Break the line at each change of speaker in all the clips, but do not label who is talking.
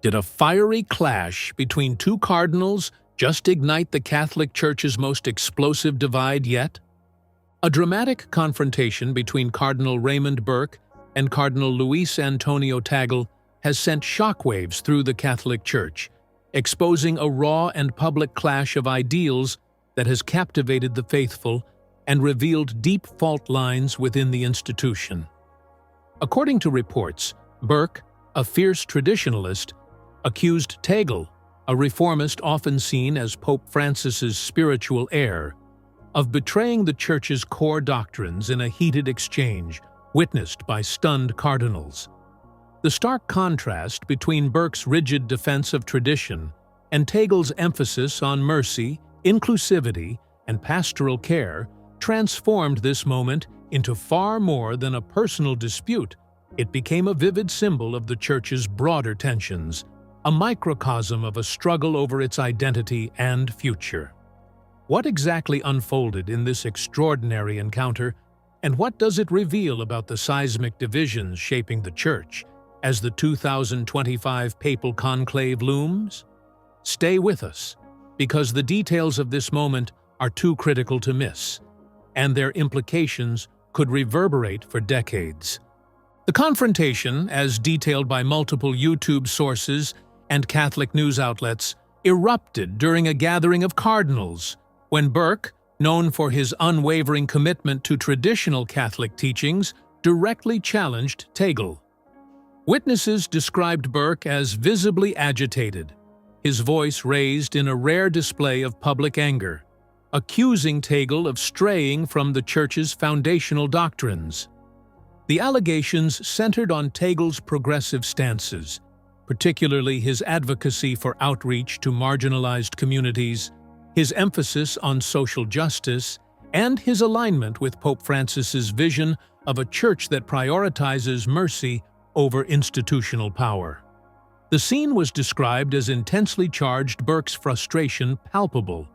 Did a fiery clash between two cardinals just ignite the Catholic Church's most explosive divide yet? A dramatic confrontation between Cardinal Raymond Burke and Cardinal Luis Antonio Tagle has sent shockwaves through the Catholic Church, exposing a raw and public clash of ideals that has captivated the faithful and revealed deep fault lines within the institution. According to reports, Burke, a fierce traditionalist, accused Tagle, a reformist often seen as Pope Francis's spiritual heir, of betraying the Church's core doctrines in a heated exchange witnessed by stunned cardinals. The stark contrast between Burke's rigid defense of tradition and Tagle's emphasis on mercy, inclusivity, and pastoral care transformed this moment into far more than a personal dispute. It became a vivid symbol of the Church's broader tensions, a microcosm of a struggle over its identity and future. What exactly unfolded in this extraordinary encounter, and what does it reveal about the seismic divisions shaping the Church as the 2025 papal conclave looms? Stay with us, because the details of this moment are too critical to miss, and their implications could reverberate for decades. The confrontation, as detailed by multiple YouTube sources and Catholic news outlets, erupted during a gathering of cardinals, when Burke, known for his unwavering commitment to traditional Catholic teachings, directly challenged Tagle. Witnesses described Burke as visibly agitated, his voice raised in a rare display of public anger, accusing Tagle of straying from the Church's foundational doctrines. The allegations centered on Tagle's progressive stances, particularly his advocacy for outreach to marginalized communities, his emphasis on social justice, and his alignment with Pope Francis's vision of a church that prioritizes mercy over institutional power. The scene was described as intensely charged, Burke's frustration palpable,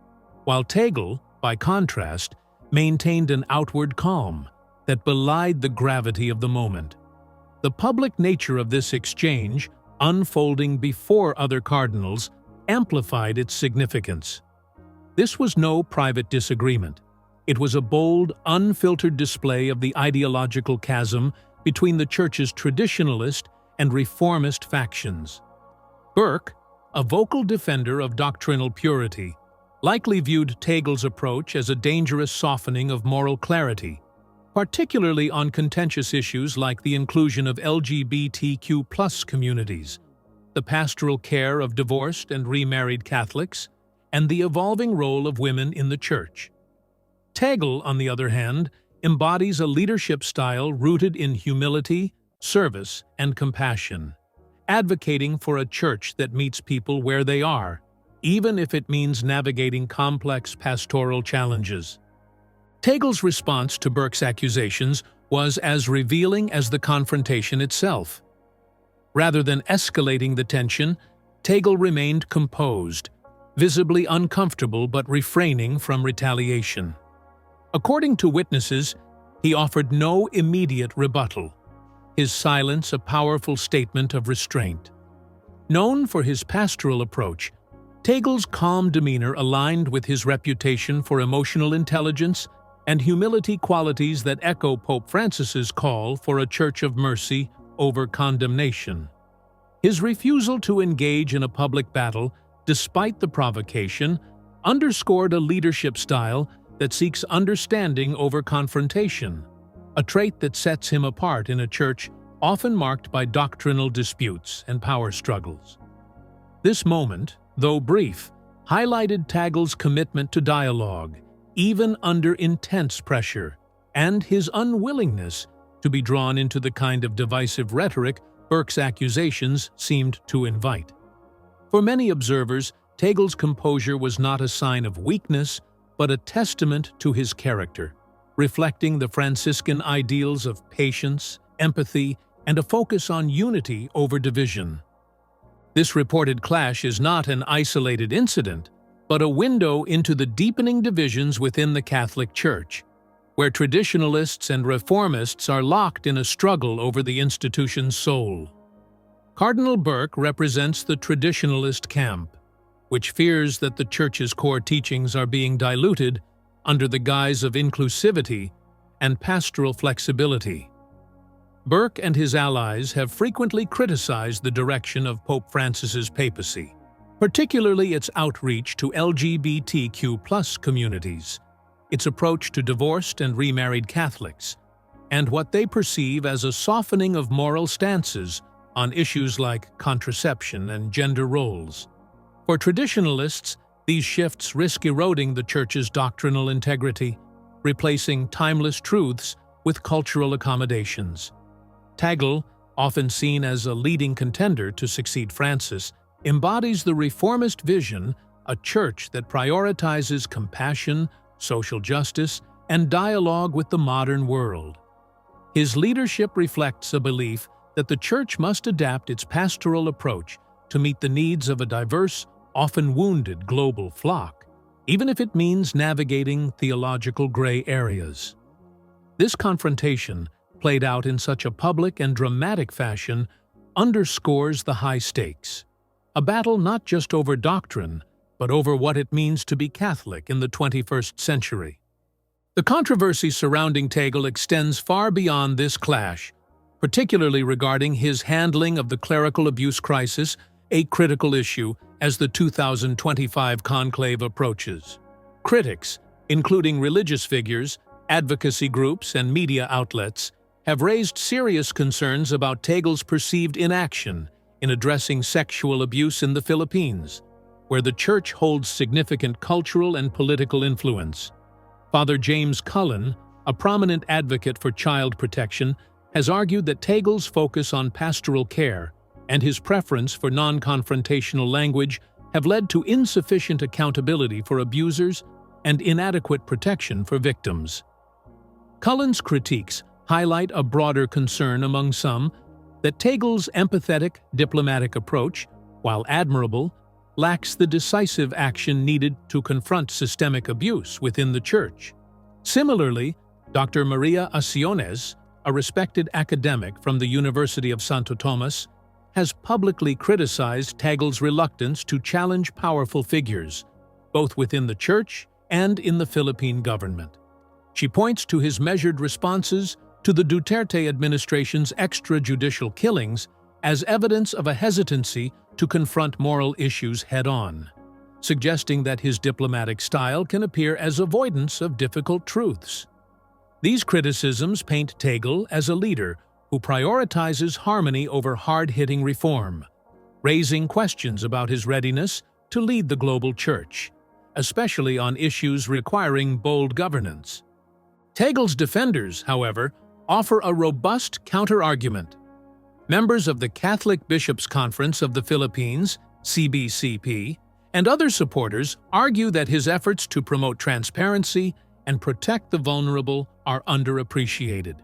while Tagle, by contrast, maintained an outward calm that belied the gravity of the moment. The public nature of this exchange, unfolding before other cardinals, amplified its significance. This was no private disagreement. It was a bold, unfiltered display of the ideological chasm between the Church's traditionalist and reformist factions. Burke, a vocal defender of doctrinal purity, likely viewed Tagle's approach as a dangerous softening of moral clarity, particularly on contentious issues like the inclusion of LGBTQ+ communities, the pastoral care of divorced and remarried Catholics, and the evolving role of women in the Church. Tagle, on the other hand, embodies a leadership style rooted in humility, service, and compassion, advocating for a church that meets people where they are, even if it means navigating complex pastoral challenges. Tagle's response to Burke's accusations was as revealing as the confrontation itself. Rather than escalating the tension, Tagle remained composed, visibly uncomfortable but refraining from retaliation. According to witnesses, he offered no immediate rebuttal, his silence a powerful statement of restraint. Known for his pastoral approach, Tagle's calm demeanor aligned with his reputation for emotional intelligence and humility, qualities that echo Pope Francis's call for a church of mercy over condemnation. His refusal to engage in a public battle, despite the provocation, underscored a leadership style that seeks understanding over confrontation, a trait that sets him apart in a church often marked by doctrinal disputes and power struggles. This moment, though brief, highlighted Tagle's commitment to dialogue, even under intense pressure, and his unwillingness to be drawn into the kind of divisive rhetoric Burke's accusations seemed to invite. For many observers, Tagle's composure was not a sign of weakness, but a testament to his character, reflecting the Franciscan ideals of patience, empathy, and a focus on unity over division. This reported clash is not an isolated incident, but a window into the deepening divisions within the Catholic Church, where traditionalists and reformists are locked in a struggle over the institution's soul. Cardinal Burke represents the traditionalist camp, which fears that the Church's core teachings are being diluted under the guise of inclusivity and pastoral flexibility. Burke and his allies have frequently criticized the direction of Pope Francis's papacy, particularly its outreach to LGBTQ+ communities, its approach to divorced and remarried Catholics, and what they perceive as a softening of moral stances on issues like contraception and gender roles. For traditionalists, these shifts risk eroding the Church's doctrinal integrity, replacing timeless truths with cultural accommodations. Tagle, often seen as a leading contender to succeed Francis, embodies the reformist vision, a church that prioritizes compassion, social justice, and dialogue with the modern world. His leadership reflects a belief that the Church must adapt its pastoral approach to meet the needs of a diverse, often wounded global flock, even if it means navigating theological gray areas. This confrontation, played out in such a public and dramatic fashion, underscores the high stakes. A battle not just over doctrine, but over what it means to be Catholic in the 21st century. The controversy surrounding Tagle extends far beyond this clash, particularly regarding his handling of the clerical abuse crisis, a critical issue as the 2025 conclave approaches. Critics, including religious figures, advocacy groups, and media outlets, have raised serious concerns about Tagle's perceived inaction in addressing sexual abuse in the Philippines, where the Church holds significant cultural and political influence. Father James Cullen, a prominent advocate for child protection, has argued that Tagle's focus on pastoral care and his preference for non-confrontational language have led to insufficient accountability for abusers and inadequate protection for victims. Cullen's critiques highlight a broader concern among some that Tagle's empathetic, diplomatic approach, while admirable, lacks the decisive action needed to confront systemic abuse within the Church. Similarly, Dr. Maria Aciones, a respected academic from the University of Santo Tomas, has publicly criticized Tagle's reluctance to challenge powerful figures, both within the Church and in the Philippine government. She points to his measured responses to the Duterte administration's extrajudicial killings as evidence of a hesitancy to confront moral issues head-on, suggesting that his diplomatic style can appear as avoidance of difficult truths. These criticisms paint Tagle as a leader who prioritizes harmony over hard-hitting reform, raising questions about his readiness to lead the global Church, especially on issues requiring bold governance. Tagle's defenders, however, offer a robust counter-argument. Members of the Catholic Bishops' Conference of the Philippines, CBCP, and other supporters argue that his efforts to promote transparency and protect the vulnerable are underappreciated.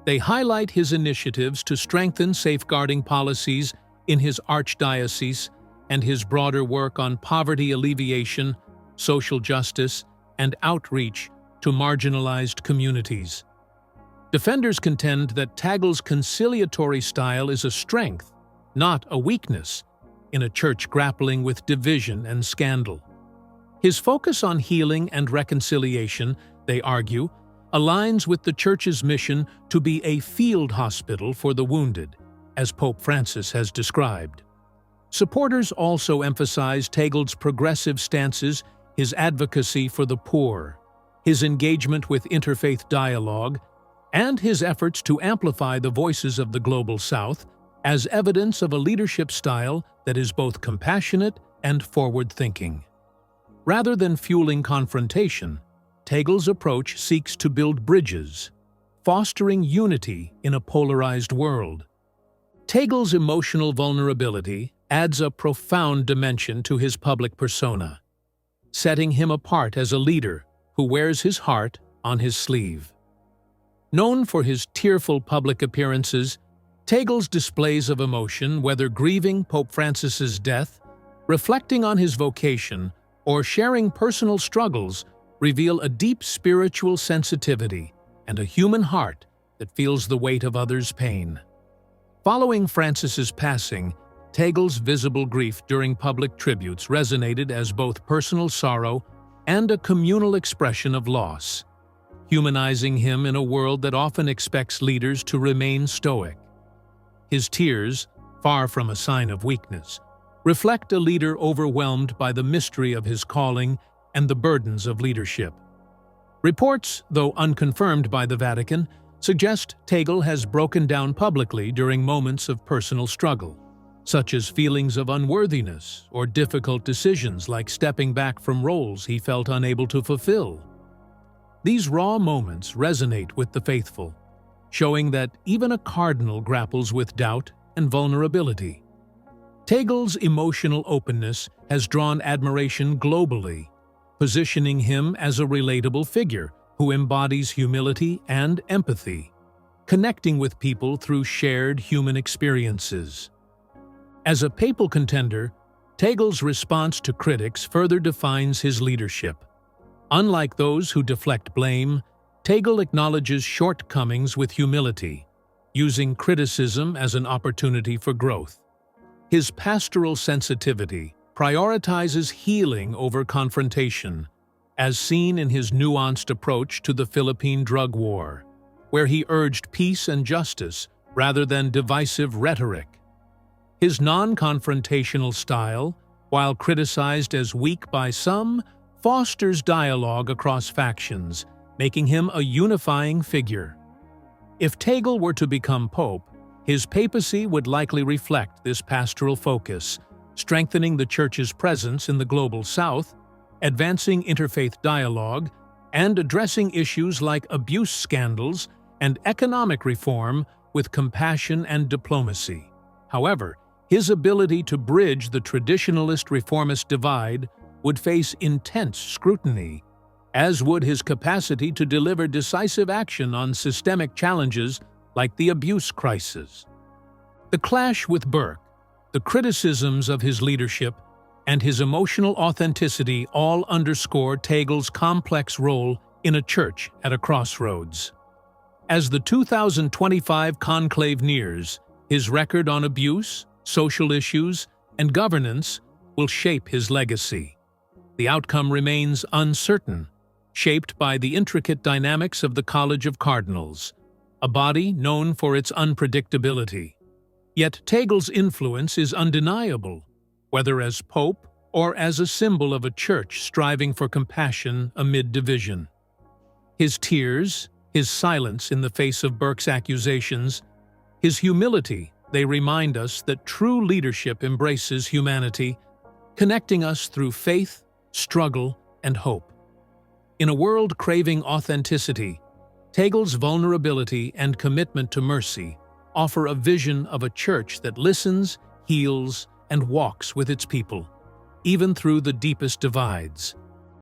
They highlight his initiatives to strengthen safeguarding policies in his archdiocese and his broader work on poverty alleviation, social justice, and outreach to marginalized communities. Defenders contend that Tagle's conciliatory style is a strength, not a weakness, in a church grappling with division and scandal. His focus on healing and reconciliation, they argue, aligns with the Church's mission to be a field hospital for the wounded, as Pope Francis has described. Supporters also emphasize Tagle's progressive stances, his advocacy for the poor, his engagement with interfaith dialogue, and his efforts to amplify the voices of the Global South as evidence of a leadership style that is both compassionate and forward-thinking. Rather than fueling confrontation, Tagle's approach seeks to build bridges, fostering unity in a polarized world. Tagle's emotional vulnerability adds a profound dimension to his public persona, setting him apart as a leader who wears his heart on his sleeve. Known for his tearful public appearances, Tagle's displays of emotion, whether grieving Pope Francis's death, reflecting on his vocation, or sharing personal struggles, reveal a deep spiritual sensitivity and a human heart that feels the weight of others' pain. Following Francis's passing, Tagle's visible grief during public tributes resonated as both personal sorrow and a communal expression of loss, humanizing him in a world that often expects leaders to remain stoic. His tears, far from a sign of weakness, reflect a leader overwhelmed by the mystery of his calling and the burdens of leadership. Reports, though unconfirmed by the Vatican, suggest Tagle has broken down publicly during moments of personal struggle, such as feelings of unworthiness or difficult decisions like stepping back from roles he felt unable to fulfill. These raw moments resonate with the faithful, showing that even a cardinal grapples with doubt and vulnerability. Tagle's emotional openness has drawn admiration globally, positioning him as a relatable figure who embodies humility and empathy, connecting with people through shared human experiences. As a papal contender, Tagle's response to critics further defines his leadership. Unlike those who deflect blame, Tagle acknowledges shortcomings with humility, using criticism as an opportunity for growth. His pastoral sensitivity prioritizes healing over confrontation, as seen in his nuanced approach to the Philippine drug war, where he urged peace and justice rather than divisive rhetoric. His non-confrontational style, while criticized as weak by some, fosters dialogue across factions, making him a unifying figure. If Tagle were to become pope, his papacy would likely reflect this pastoral focus, strengthening the Church's presence in the global South, advancing interfaith dialogue, and addressing issues like abuse scandals and economic reform with compassion and diplomacy. However, his ability to bridge the traditionalist-reformist divide would face intense scrutiny, as would his capacity to deliver decisive action on systemic challenges like the abuse crisis. The clash with Burke, the criticisms of his leadership, and his emotional authenticity all underscore Tagle's complex role in a church at a crossroads. As the 2025 conclave nears, his record on abuse, social issues, and governance will shape his legacy. The outcome remains uncertain, shaped by the intricate dynamics of the College of Cardinals, a body known for its unpredictability. Yet Tagle's influence is undeniable, whether as pope or as a symbol of a church striving for compassion amid division. His tears, his silence in the face of Burke's accusations, his humility, they remind us that true leadership embraces humanity, connecting us through faith, struggle, and hope. In a world craving authenticity, Tagle's vulnerability and commitment to mercy offer a vision of a church that listens, heals, and walks with its people, even through the deepest divides.